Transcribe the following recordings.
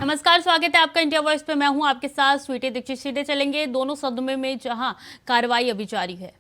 नमस्कार, स्वागत है आपका इंडिया वॉइस पे। मैं हूं आपके साथ स्वीटी दीक्षित। सीधे चलेंगे दोनों सदनों में जहां कार्रवाई अभी जारी है।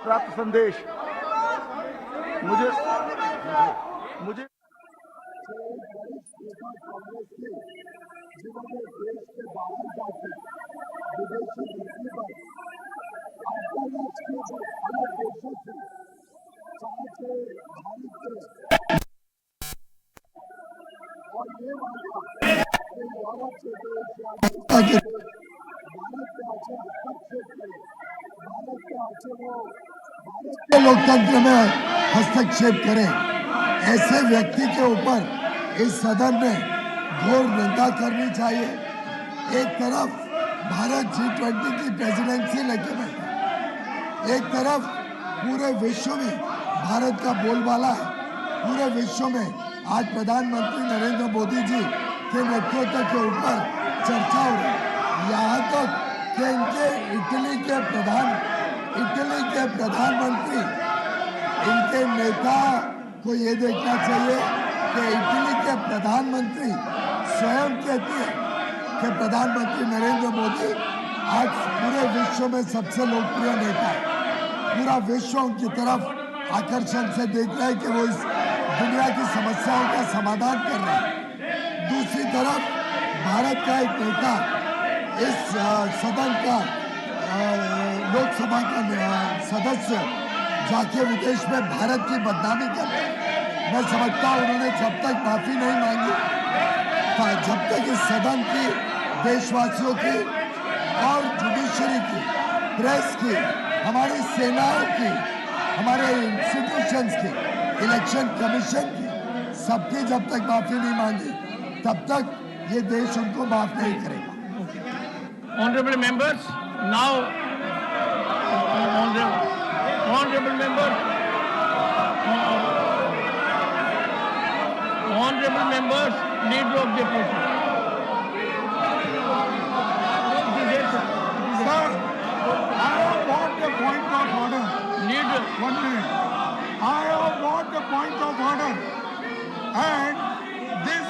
प्राप्त संदेश मुझे मुझे लोकतंत्र में हस्तक्षेप करें, ऐसे व्यक्ति के ऊपर इस सदन में घोर निंदा करनी चाहिए। एक तरफ भारत G20 की प्रेसिडेंसी लेके बैठा, एक तरफ पूरे विश्व में भारत का बोलबाला है। पूरे विश्व में आज प्रधानमंत्री नरेंद्र मोदी जी के नेतृत्व के ऊपर चर्चा हो रही है। यहाँ तक कि इनके इटली के प्रधानमंत्री, इनके नेता को ये देखना चाहिए कि इटली के प्रधानमंत्री स्वयं कहते हैं कि प्रधानमंत्री नरेंद्र मोदी आज पूरे विश्व में सबसे लोकप्रिय नेता है। पूरा विश्व उनकी तरफ आकर्षण से देख रहा है कि वो इस दुनिया की समस्याओं का समाधान कर रहे हैं। दूसरी तरफ भारत का एक नेता इस सदन का लोकसभा का सदस्य जाके विदेश में भारत की बदनामी करते हैं। मैं समझता हूँ उन्होंने जब तक माफी नहीं मांगी, जब तक इस सदन की, देशवासियों की और जुडिशरी की, प्रेस की, हमारी सेनाओं की, हमारे इंस्टीट्यूशंस की, इलेक्शन कमीशन की, सबकी जब तक माफी नहीं मांगी तब तक ये देश उनको माफ नहीं करेगा। Honorable members, now honorable members, leader of the opposition. Sir, I have got the point of order. Leader. 1 minute. I have got the point of order, and this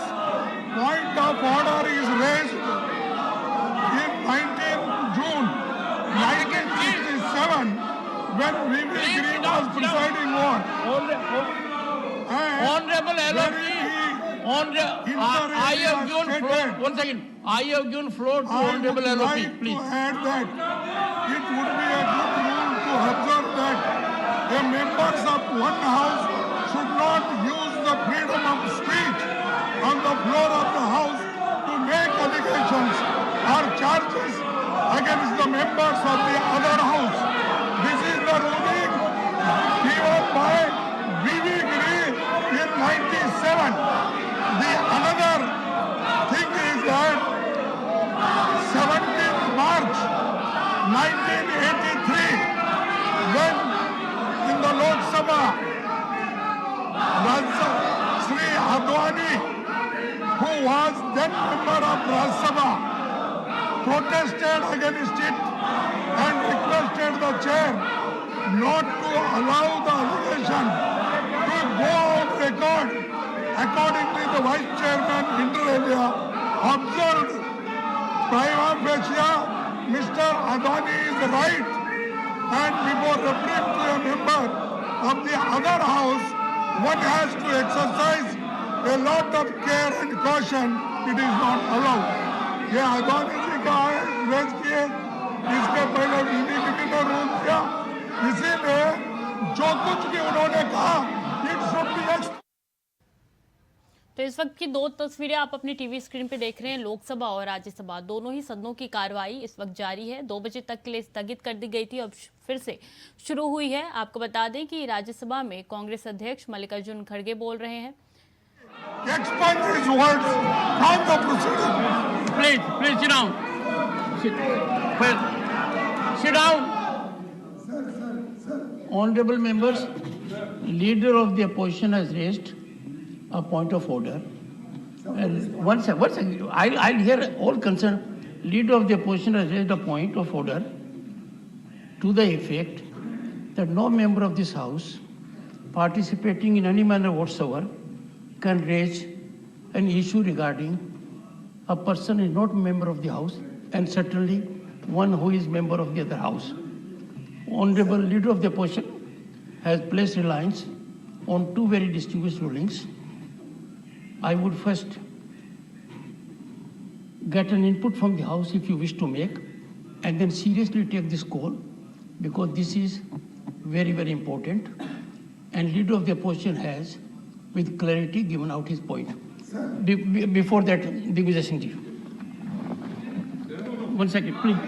point of order is raised in 19 June 1967 when V.V. Giri was presiding over. Honorable LLP, I have given floor. 1 second. I have given floor to Honorable LLP, like please. to add that it would be a good rule to observe that the members of one house should not use the freedom of speech on the floor of the house to make allegations or charges against the members of the other house. This is the ruling given by V.V. Giri in 97. The another thing is that 17th March 1983, when in the Lok Sabha, Sri Advani, who was then member of Rajya Sabha, protested against it and requested the chair not to allow the allegation to go on record. Accordingly, the vice chairman inter alia observed prima facie Mr. Advani is right, and before referring to a member of the other house, one has to exercise a lot of care and caution. It is not allowed. ये अदानी जी का है, raise किए, इसके पहले वीवी गिरी ने rule किया, इसीलिए जो कुछ भी उन्होंने कहा, it should be तो तो इस वक्त की दो तस्वीरें आप अपनी टीवी स्क्रीन पे देख रहे हैं। लोकसभा और राज्यसभा दोनों ही सदनों की कार्रवाई इस वक्त जारी है। 2 बजे तक के लिए स्थगित कर दी गई थी, अब फिर से शुरू हुई है। आपको बता दें कि राज्यसभा में कांग्रेस अध्यक्ष मल्लिकार्जुन खड़गे बोल रहे हैं। Expunge his words from the proceeding. Please sit down. Sit down. Honorable members, leader of the opposition has raised a point of order. And one second, I'll hear all concerned. Leader of the opposition has raised a point of order to the effect that no member of this House participating in any manner whatsoever can raise an issue regarding a person who is not a member of the House and certainly one who is member of the other House. Honorable Leader of the Opposition has placed reliance on two very distinguished rulings. I would first get an input from the House if you wish to make, and then seriously take this call because this is very, very important. And Leader of the Opposition has, with clarity, given out his point. Before that, Digvijay Singh ji. 1 second, please.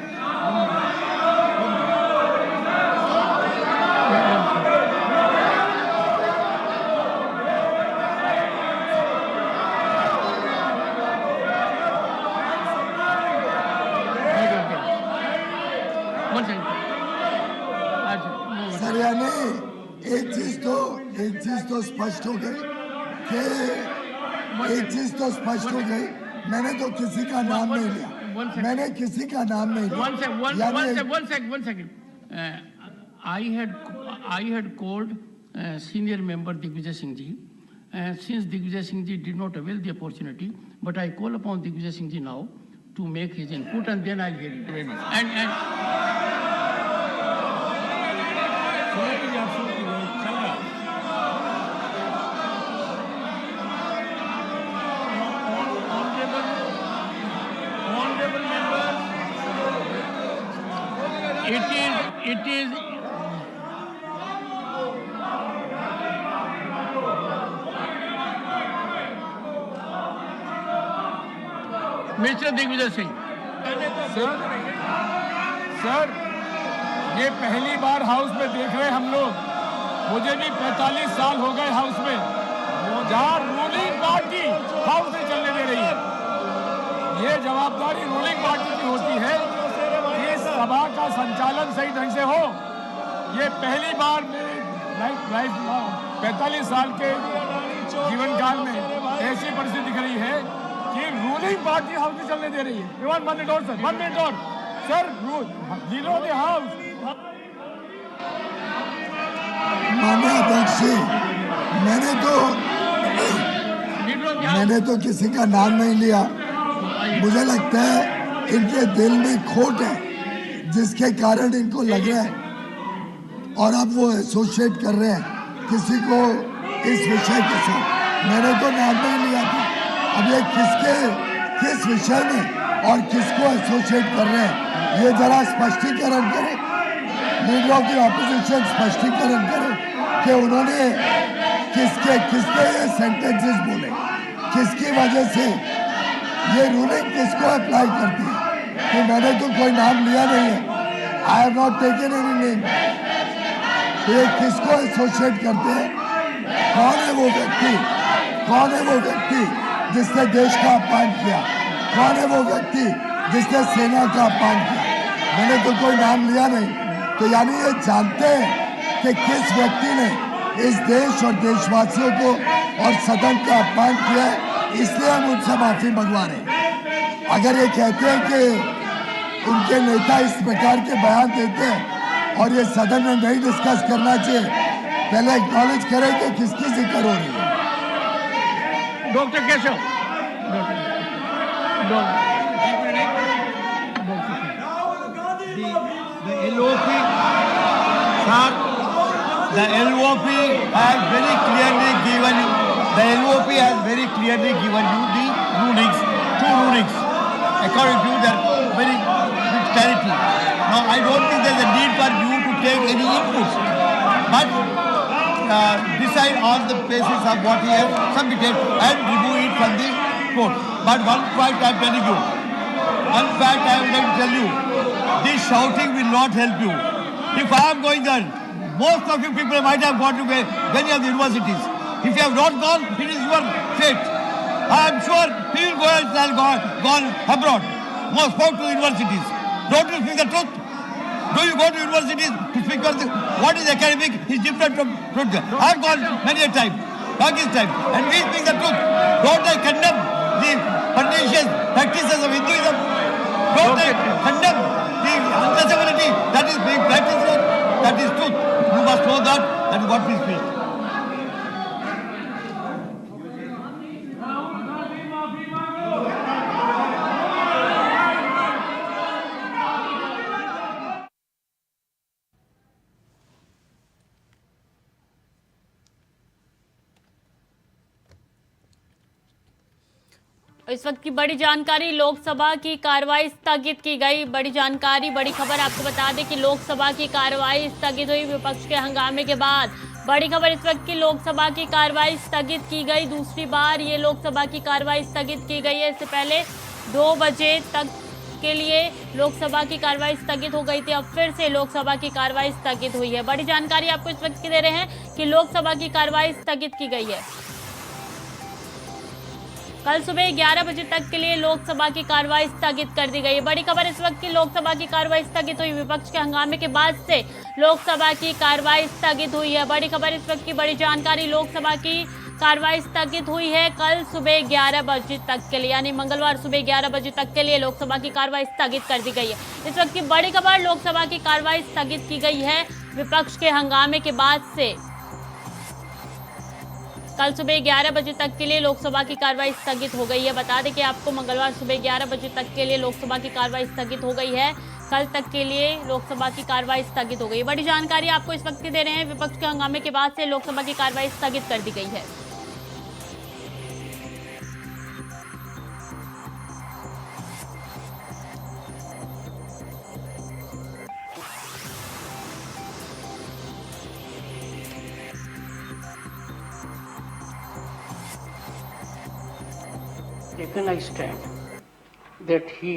Sir यानी एक चीज तो स्पष्ट हो गई कि मैंने तो किसी का नाम नहीं लिया। मैंने किसी का नाम नहीं लिया। One second. I had called senior member Digvijay Singh ji. Since Digvijay Singh ji did not avail the opportunity, but I call upon Digvijay Singh ji now to make his input, and then I'll hear it. And honorable members, it is Mr. Digvijay Singh. Sir, ये पहली बार house में देख रहे हैं हम लोग। मुझे भी 45 साल हो गए हाउस में, जहाँ रूलिंग पार्टी हाउस में चलने दे रही है। ये जवाबदारी रूलिंग पार्टी की होती है कि सभा का संचालन सही ढंग से हो। ये पहली बार मेरे लाइफ 45 साल के जीवन काल में ऐसी परिस्थिति दिख रही है कि रूलिंग पार्टी हाउस में चलने दे रही है। 1 मिनट और सर, 1 मिनट और sir, leader of the house. माननीय अध्यक्ष जी, मैंने तो किसी का नाम नहीं लिया। मुझे लगता है इनके दिल में खोट है जिसके कारण इनको लग रहा है और अब वो एसोसिएट कर रहे हैं किसी को इस विषय के साथ। मैंने तो नाम नहीं लिया था। अब ये किस विषय में और किसको एसोसिएट कर रहे हैं ये जरा स्पष्टीकरण करें। लीडर ऑफ द ऑपोजिशन स्पष्टीकरण करें कि उन्होंने किसके ये सेंटेंसेस बोले, किसकी वजह से ये रूलिंग किसको अप्लाई करती है। कि मैंने तो कोई नाम लिया नहीं है। I have not taken any name. ये किसको एसोसिएट करते हैं? कौन है वो व्यक्ति जिसने देश का अपमान किया? कौन है वो व्यक्ति जिसने सेना का अपमान किया? मैंने तो कोई नाम लिया नहीं। तो यानी ये जानते हैं कि किस व्यक्ति ने इस देश और देशवासियों को और सदन का अपमान किया है, इसलिए हम उनसे माफी मंगवा रहे हैं। अगर ये कहते हैं कि उनके नेता इस प्रकार के बयान देते हैं और ये सदन में नहीं डिस्कस करना चाहिए, पहले एक्नॉलेज करें कि किसकी जिक्र हो रही है। Doctor Keshav, The LOP, sir, the LOP has very clearly given you. The LOP has very clearly given you the rulings, 2 rulings, according to that very with clarity. Now, I don't think there's a need for you to take any inputs, but decide on the basis of what he has submitted and remove it from the court. But one fact I am telling you, one fact I am going to tell you, this shouting will not help you. If I am going there, most of you people might have gone to many of the universities. If you have not gone, it is your fate. I am sure he will go and gone abroad. Most go to universities. Don't you speak the truth? Do you go to universities to speak what is academic is different from truth. I have gone many a time, Pakistan, and we speak the truth. Don't I condemn the pernicious practices of Hinduism? Don't I condemn the untouchability that is being practiced here? That is truth. You must know that. That is what we speak. इस वक्त की बड़ी जानकारी, लोकसभा की कार्रवाई स्थगित की गई। बड़ी जानकारी, बड़ी खबर आपको बता दें कि लोकसभा की कार्रवाई स्थगित हुई विपक्ष के हंगामे के बाद। बड़ी खबर इस वक्त की, लोकसभा की कार्रवाई स्थगित की गई। दूसरी बार ये लोकसभा की कार्रवाई स्थगित की गई है। इससे पहले 2 बजे तक के लिए लोकसभा की कार्रवाई स्थगित हो गई थी। अब फिर से लोकसभा की कार्रवाई स्थगित हुई है। बड़ी जानकारी आपको इस वक्त की दे रहे हैं कि लोकसभा की कार्रवाई स्थगित की गई है। कल सुबह 11 बजे तक के लिए लोकसभा की कार्रवाई स्थगित कर दी गई है। बड़ी खबर इस वक्त की, लोकसभा की कार्रवाई स्थगित हुई विपक्ष के हंगामे के बाद से लोकसभा की कार्रवाई स्थगित हुई है। बड़ी खबर इस वक्त की, बड़ी जानकारी, लोकसभा की कार्रवाई स्थगित हुई है कल सुबह 11 बजे तक के लिए, यानी मंगलवार सुबह 11 बजे तक के लिए लोकसभा की कार्रवाई स्थगित कर दी गई है। इस वक्त की बड़ी खबर, लोकसभा की कार्रवाई स्थगित की गई है विपक्ष के हंगामे के बाद से। कल सुबह 11 बजे तक के लिए लोकसभा की कार्रवाई स्थगित हो गई है। बता दें कि आपको मंगलवार सुबह 11 बजे तक के लिए लोकसभा की कार्रवाई स्थगित हो गई है। कल तक के लिए लोकसभा की कार्रवाई स्थगित हो गई है। बड़ी जानकारी आपको इस वक्त की दे रहे हैं, विपक्ष के हंगामे के बाद से लोकसभा की कार्रवाई स्थगित कर दी गई है। Taken I stand that he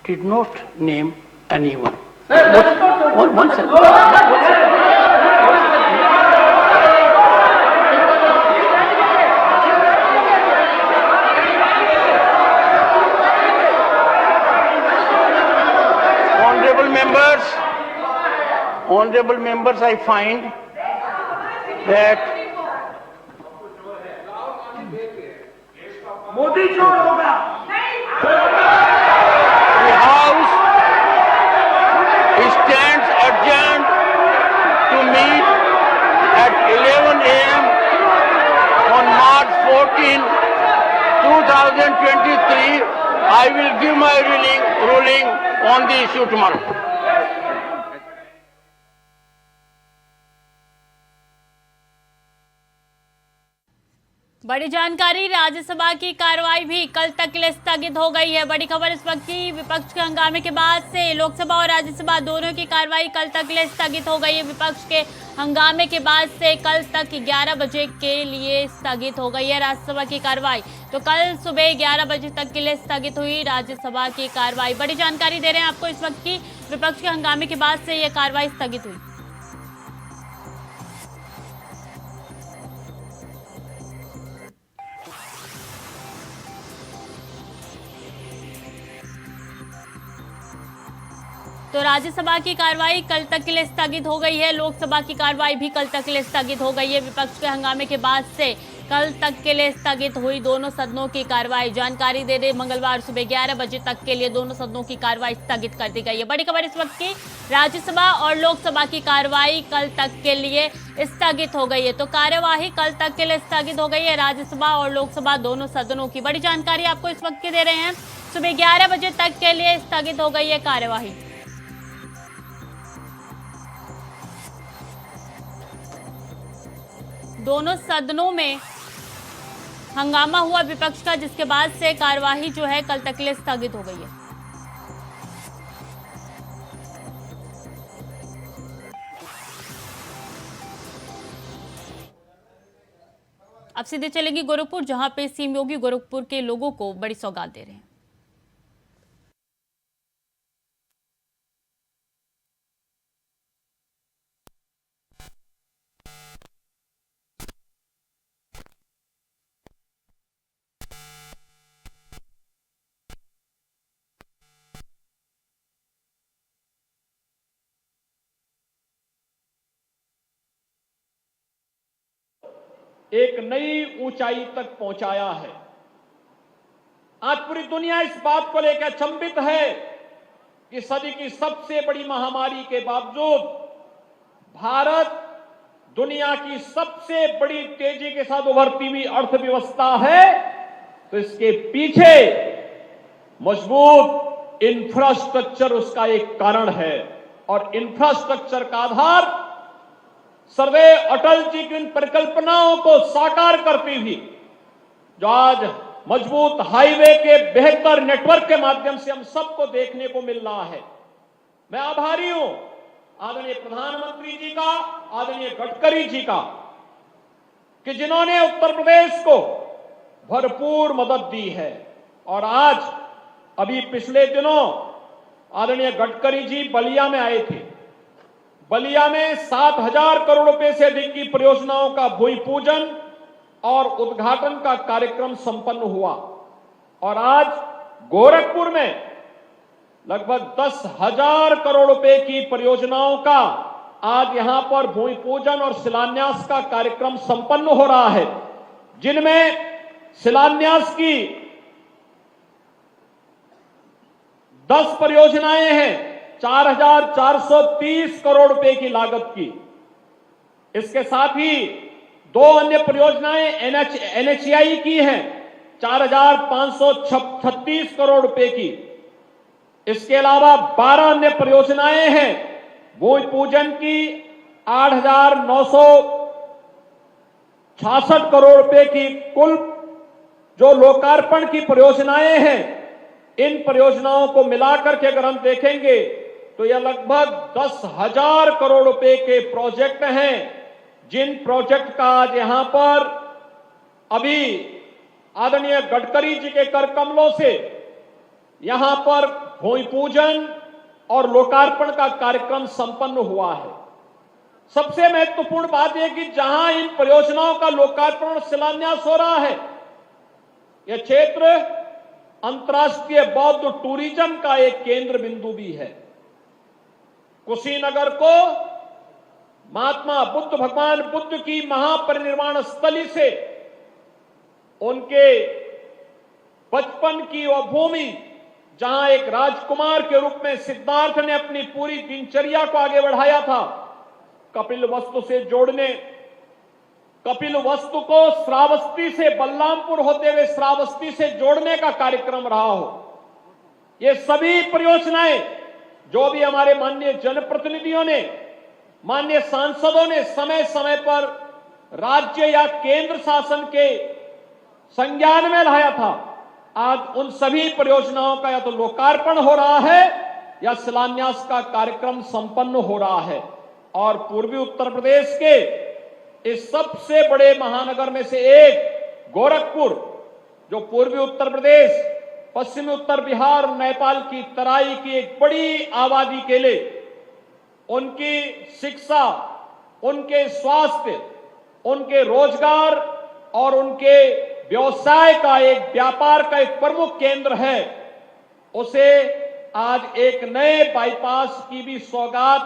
did not name anyone. One second. Honorable members, I find that the House stands adjourned to meet at 11 a.m. on March 14, 2023. I will give my ruling on the issue tomorrow. बड़ी जानकारी, राज्यसभा की कार्रवाई भी कल तक के लिए स्थगित हो गई है। बड़ी खबर इस वक्त की, विपक्ष के हंगामे के बाद से लोकसभा और राज्यसभा दोनों की कार्रवाई कल तक के लिए स्थगित हो गई है। विपक्ष के हंगामे के बाद से कल तक 11 बजे के लिए स्थगित हो गई है राज्यसभा की कार्रवाई। तो कल सुबह 11 बजे तक के लिए स्थगित हुई राज्यसभा की कार्रवाई। बड़ी जानकारी दे रहे हैं आपको इस वक्त की, विपक्ष के हंगामे के बाद से यह कार्रवाई स्थगित हुई। तो राज्यसभा की कार्रवाई कल तक के लिए स्थगित हो गई है। लोकसभा की कार्रवाई भी कल तक के लिए स्थगित हो गई है। विपक्ष के हंगामे के बाद से कल तक के लिए स्थगित हुई दोनों सदनों की कार्रवाई। जानकारी दे दे, मंगलवार सुबह 11 बजे तक के लिए दोनों सदनों की कार्रवाई स्थगित कर दी गई है। बड़ी खबर इस वक्त की, राज्यसभा और लोकसभा की कार्रवाई कल तक के लिए स्थगित हो गई है। तो कार्यवाही कल तक के लिए स्थगित हो गई है, राज्यसभा और लोकसभा दोनों सदनों की। बड़ी जानकारी आपको इस वक्त की दे रहे हैं, सुबह 11 बजे तक के लिए स्थगित हो गई है कार्यवाही। दोनों सदनों में हंगामा हुआ विपक्ष का, जिसके बाद से कार्यवाही जो है कल तक के लिए स्थगित हो गई है। अब सीधे चलेंगे गोरखपुर, जहां पे सीएम योगी गोरखपुर के लोगों को बड़ी सौगात दे रहे हैं। एक नई ऊंचाई तक पहुंचाया है। आज पूरी दुनिया इस बात को लेकर अचंभित है कि सदी की सबसे बड़ी महामारी के बावजूद भारत दुनिया की सबसे बड़ी तेजी के साथ उभरती हुई अर्थव्यवस्था है, तो इसके पीछे मजबूत इंफ्रास्ट्रक्चर उसका एक कारण है। और इंफ्रास्ट्रक्चर का आधार सर्वे अटल जी की इन परिकल्पनाओं को साकार करती हुई जो आज मजबूत हाईवे के बेहतर नेटवर्क के माध्यम से हम सबको देखने को मिल रहा है। मैं आभारी हूं आदरणीय प्रधानमंत्री जी का, आदरणीय गडकरी जी का, कि जिन्होंने उत्तर प्रदेश को भरपूर मदद दी है। और आज अभी पिछले दिनों आदरणीय गडकरी जी बलिया में आए थे। बलिया में 7,000 करोड़ रुपए से अधिक की परियोजनाओं का भूमि पूजन और उद्घाटन का कार्यक्रम संपन्न हुआ। और आज गोरखपुर में लगभग 10,000 करोड़ रुपए की परियोजनाओं का आज यहां पर भूमि पूजन और शिलान्यास का कार्यक्रम संपन्न हो रहा है, जिनमें शिलान्यास की 10 परियोजनाएं हैं 4,430 करोड़ रुपए की लागत की। इसके साथ ही 2 अन्य परियोजनाएं एनएचएआई की हैं 4,536 करोड़ रुपए की। इसके अलावा 12 अन्य परियोजनाएं हैं भूमि पूजन की 8,966 करोड़ रुपए की। कुल जो लोकार्पण की परियोजनाएं हैं, इन परियोजनाओं को मिलाकर के अगर हम देखेंगे तो यह लगभग 10,000 करोड़ रुपए के प्रोजेक्ट हैं, जिन प्रोजेक्ट का आज यहां पर अभी आदरणीय गडकरी जी के कर कमलों से यहां पर भूमि पूजन और लोकार्पण का कार्यक्रम संपन्न हुआ है। सबसे महत्वपूर्ण बात यह कि जहां इन परियोजनाओं का लोकार्पण और शिलान्यास हो रहा है, यह क्षेत्र अंतर्राष्ट्रीय बौद्ध टूरिज्म का एक केंद्र बिंदु भी है। कुशीनगर को महात्मा बुद्ध, भगवान बुद्ध की महापरिनिर्वाण स्थली से उनके बचपन की वह भूमि, जहां एक राजकुमार के रूप में सिद्धार्थ ने अपनी पूरी दिनचर्या को आगे बढ़ाया था, कपिलवस्तु से जोड़ने, कपिलवस्तु को श्रावस्ती से बलरामपुर होते हुए श्रावस्ती से जोड़ने का कार्यक्रम रहा हो। ये सभी परियोजनाएं जो भी हमारे माननीय जनप्रतिनिधियों ने, माननीय सांसदों ने समय समय पर राज्य या केंद्र शासन के संज्ञान में लाया था, आज उन सभी परियोजनाओं का या तो लोकार्पण हो रहा है या शिलान्यास का कार्यक्रम संपन्न हो रहा है। और पूर्वी उत्तर प्रदेश के इस सबसे बड़े महानगर में से एक गोरखपुर, जो पूर्वी उत्तर प्रदेश, पश्चिमी उत्तर बिहार, नेपाल की तराई की एक बड़ी आबादी के लिए उनकी शिक्षा, उनके स्वास्थ्य, उनके रोजगार और उनके व्यवसाय का एक व्यापार का एक प्रमुख केंद्र है, उसे आज एक नए बाईपास की भी सौगात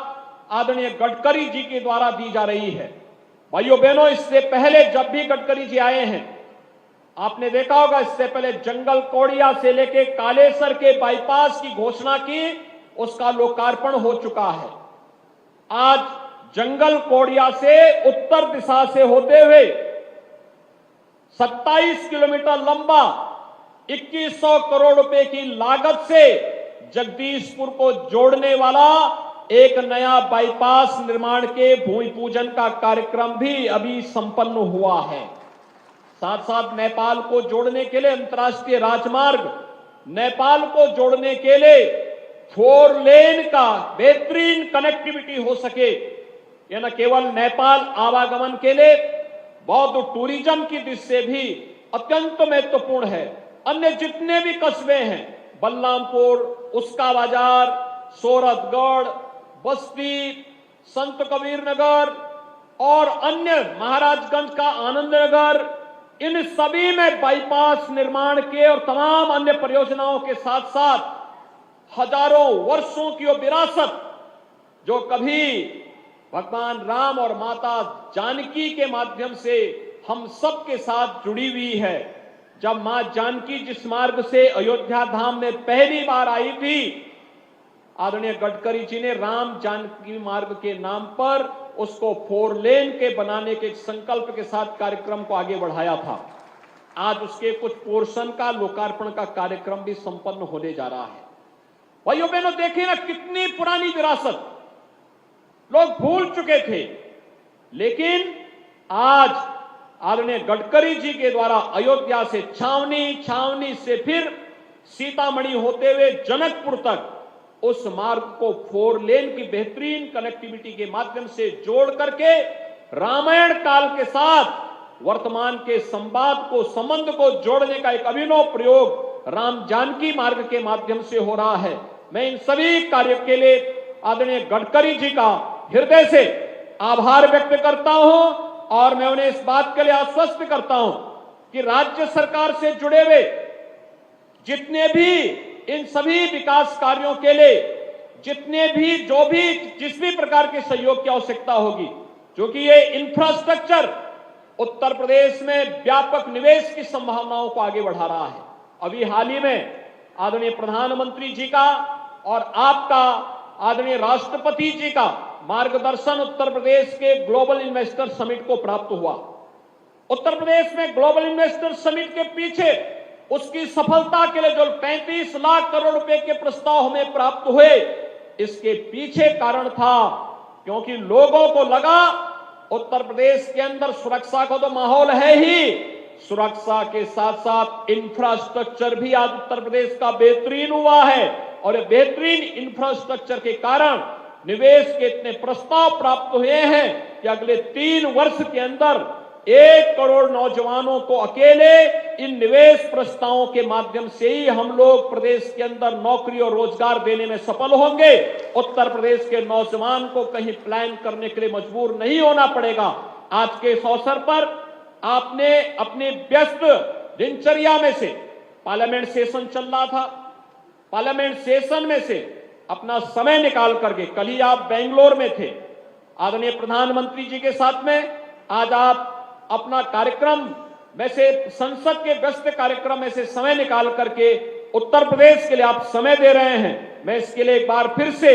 आदरणीय गडकरी जी के द्वारा दी जा रही है। भाइयों बहनों, इससे पहले जब भी गडकरी जी आए हैं, आपने देखा होगा, इससे पहले जंगल कौड़िया से लेके कालेसर के बाईपास की घोषणा की, उसका लोकार्पण हो चुका है। आज जंगल कौड़िया से उत्तर दिशा से होते हुए 27 किलोमीटर लंबा 2100 करोड़ रुपए की लागत से जगदीशपुर को जोड़ने वाला एक नया बाईपास निर्माण के भूमि पूजन का कार्यक्रम भी अभी संपन्न हुआ है। साथ साथ नेपाल को जोड़ने के लिए अंतर्राष्ट्रीय राजमार्ग, नेपाल को जोड़ने के लिए 4 लेन का बेहतरीन कनेक्टिविटी हो सके, यह न केवल नेपाल आवागमन के लिए बौद्ध टूरिज्म की दृष्टि से भी अत्यंत महत्वपूर्ण है। अन्य जितने भी कस्बे हैं, बलरामपुर, उसका बाजार, सोरठगढ़, बस्ती, संत कबीर नगर और अन्य महाराजगंज का आनंद नगर, इन सभी में बाईपास निर्माण के और तमाम अन्य परियोजनाओं के साथ साथ हजारों वर्षों की वो विरासत जो कभी भगवान राम और माता जानकी के माध्यम से हम सब के साथ जुड़ी हुई है। जब मां जानकी जिस मार्ग से अयोध्या धाम में पहली बार आई थी, आदरणीय गडकरी जी ने राम जानकी मार्ग के नाम पर उसको 4 लेन के बनाने के संकल्प के साथ कार्यक्रम को आगे बढ़ाया था। आज उसके कुछ पोर्शन का लोकार्पण का कार्यक्रम भी संपन्न होने जा रहा है। भाइयों बहनों, देखिए ना कितनी पुरानी विरासत लोग भूल चुके थे, लेकिन आज आदरणीय गडकरी जी के द्वारा अयोध्या से छावनी से फिर सीतामढ़ी होते हुए जनकपुर तक उस मार्ग को 4 लेन की बेहतरीन कनेक्टिविटी के माध्यम से जोड़ करके रामायण काल के साथ वर्तमान के संबंध को जोड़ने का एक अभिनव प्रयोग राम जानकी मार्ग के माध्यम से हो रहा है। मैं इन सभी कार्यों के लिए आदरणीय गडकरी जी का हृदय से आभार व्यक्त करता हूं और मैं उन्हें इस बात के लिए आश्वस्त करता हूं कि राज्य सरकार से जुड़े हुए जितने भी इन सभी विकास कार्यों के लिए जिस भी प्रकार के सहयोग की आवश्यकता होगी, क्योंकि ये इंफ्रास्ट्रक्चर उत्तर प्रदेश में व्यापक निवेश की संभावनाओं को आगे बढ़ा रहा है। अभी हाल ही में आदरणीय प्रधानमंत्री जी का और आपका आदरणीय राष्ट्रपति जी का मार्गदर्शन उत्तर प्रदेश के ग्लोबल इन्वेस्टर समिट को प्राप्त हुआ। उत्तर प्रदेश में ग्लोबल इन्वेस्टर समिट के पीछे उसकी सफलता के लिए जो 35 लाख करोड़ रुपए के प्रस्ताव हमें प्राप्त हुए, इसके पीछे कारण था क्योंकि लोगों को लगा उत्तर प्रदेश के अंदर सुरक्षा का तो माहौल है ही, सुरक्षा के साथ साथ इंफ्रास्ट्रक्चर भी आज उत्तर प्रदेश का बेहतरीन हुआ है और ये बेहतरीन इंफ्रास्ट्रक्चर के कारण निवेश के इतने प्रस्ताव प्राप्त हुए हैं कि अगले 3 वर्ष के अंदर 1 करोड़ नौजवानों को अकेले इन निवेश प्रस्तावों के माध्यम से ही हम लोग प्रदेश के अंदर नौकरी और रोजगार देने में सफल होंगे। उत्तर प्रदेश के नौजवान को कहीं प्लान करने के लिए मजबूर नहीं होना पड़ेगा। आज के इस अवसर पर आपने अपनी व्यस्त दिनचर्या में से, पार्लियामेंट सेशन चल रहा था, पार्लियामेंट सेशन में से अपना समय निकाल करके, कल ही आप बेंगलोर में थे, आदरणीय प्रधानमंत्री जी के साथ में आज आप अपना कार्यक्रम में से, संसद के व्यस्त कार्यक्रम में से समय निकाल करके उत्तर प्रदेश के लिए आप समय दे रहे हैं। मैं इसके लिए एक बार फिर से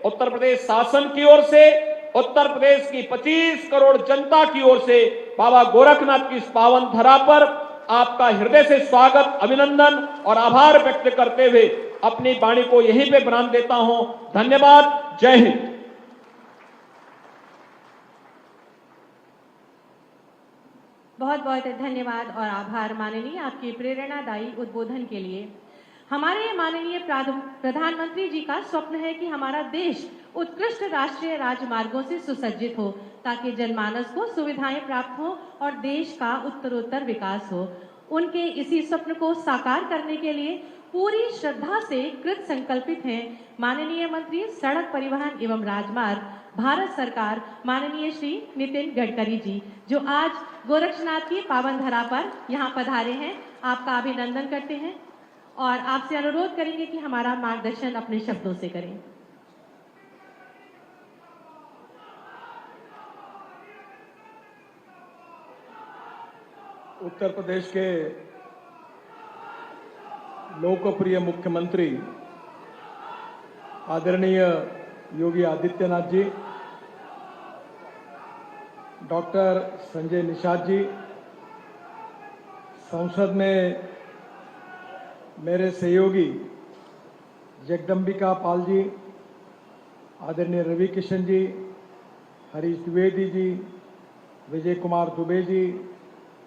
उत्तर प्रदेश शासन की ओर से, उत्तर प्रदेश की 25 करोड़ जनता की ओर से बाबा गोरखनाथ की इस पावन धरा पर आपका हृदय से स्वागत, अभिनंदन और आभार व्यक्त करते हुए अपनी वाणी को यहीं पे विराम देता हूं। धन्यवाद। जय हिंद। बहुत बहुत धन्यवाद और आभार माननीय, आपके प्रेरणादायी उद्बोधन के लिए। हमारे माननीय प्रधानमंत्री जी का स्वप्न है कि हमारा देश उत्कृष्ट राष्ट्रीय राजमार्गों से सुसज्जित हो ताकि जनमानस को सुविधाएं प्राप्त हो और देश का उत्तरोत्तर विकास हो। उनके इसी स्वप्न को साकार करने के लिए पूरी श्रद्धा से कृत संकल्पित हैं माननीय मंत्री सड़क परिवहन एवं राजमार्ग, भारत सरकार, माननीय श्री नितिन गडकरी जी, जो आज गोरक्षनाथ की पावन धरा पर यहाँ पधारे हैं। आपका अभिनंदन करते हैं और आपसे अनुरोध करेंगे कि हमारा मार्गदर्शन अपने शब्दों से करें। उत्तर प्रदेश के लोकप्रिय मुख्यमंत्री आदरणीय योगी आदित्यनाथ जी, डॉक्टर संजय निषाद जी, संसद में मेरे सहयोगी जगदम्बिका पाल जी, आदरणीय रवि किशन जी, हरीश द्विवेदी जी, विजय कुमार दुबे जी,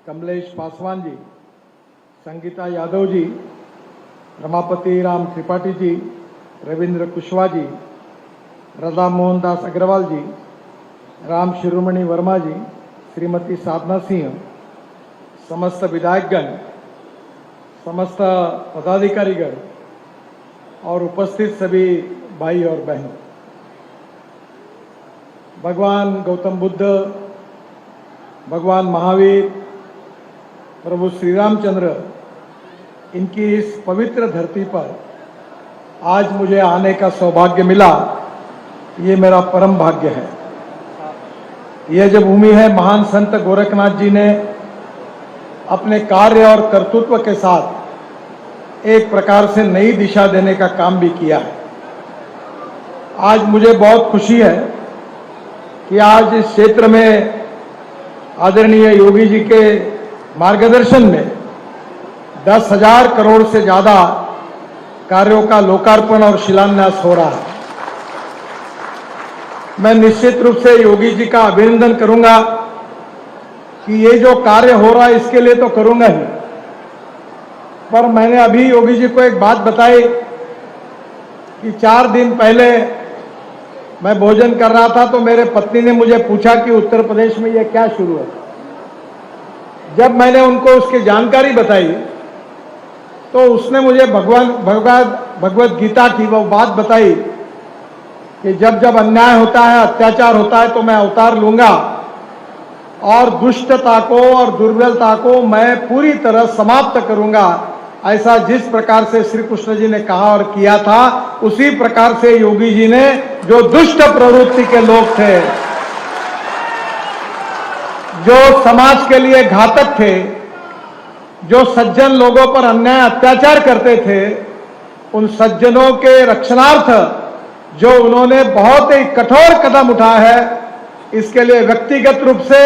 कमलेश पासवान जी, संगीता यादव जी, रमापति राम त्रिपाठी जी, रविंद्र कुशवाहा जी, राधा मोहन दास अग्रवाल जी, राम शिरोमणि वर्मा जी, श्रीमती साधना सिंह, समस्त विधायकगण, समस्त पदाधिकारीगण और उपस्थित सभी भाई और बहनों, भगवान गौतम बुद्ध, भगवान महावीर, प्रभु श्री रामचंद्र, इनकी इस पवित्र धरती पर आज मुझे आने का सौभाग्य मिला, ये मेरा परम भाग्य है। यह जो भूमि है, महान संत गोरखनाथ जी ने अपने कार्य और कर्तृत्व के साथ एक प्रकार से नई दिशा देने का काम भी किया है। आज मुझे बहुत खुशी है कि आज इस क्षेत्र में आदरणीय योगी जी के मार्गदर्शन में 10,000 करोड़ से ज्यादा कार्यों का लोकार्पण और शिलान्यास हो रहा है। मैं निश्चित रूप से योगी जी का अभिनंदन करूंगा कि ये जो कार्य हो रहा है इसके लिए तो करूंगा ही, पर मैंने अभी योगी जी को एक बात बताई कि 4 दिन पहले मैं भोजन कर रहा था तो मेरे पत्नी ने मुझे पूछा कि उत्तर प्रदेश में ये क्या शुरू है। जब मैंने उनको उसकी जानकारी बताई तो उसने मुझे भगवत गीता की वो बात बताई कि जब जब अन्याय होता है, अत्याचार होता है तो मैं अवतार लूंगा और दुष्टता को और दुर्बलता को मैं पूरी तरह समाप्त करूंगा। ऐसा जिस प्रकार से श्री कृष्ण जी ने कहा और किया था, उसी प्रकार से योगी जी ने जो दुष्ट प्रवृत्ति के लोग थे, जो समाज के लिए घातक थे, जो सज्जन लोगों पर अन्याय अत्याचार करते थे, उन सज्जनों के रक्षणार्थ जो उन्होंने बहुत ही कठोर कदम उठाया है, इसके लिए व्यक्तिगत रूप से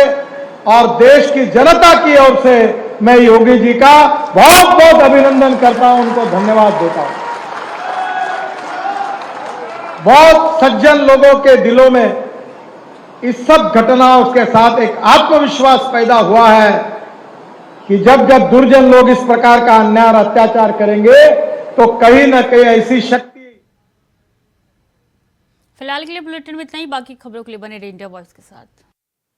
और देश की जनता की ओर से मैं योगी जी का बहुत बहुत अभिनंदन करता हूं, उनको धन्यवाद देता हूं। बहुत सज्जन लोगों के दिलों में इस सब घटनाओं के साथ एक आत्मविश्वास पैदा हुआ है कि जब जब दुर्जन लोग इस प्रकार का अन्याय और अत्याचार करेंगे तो कहीं ना कहीं ऐसी शक्ति। फिलहाल के लिए बुलेटिन में इतना ही। बाकी खबरों के लिए बने रहिए इंडिया वॉइस के साथ।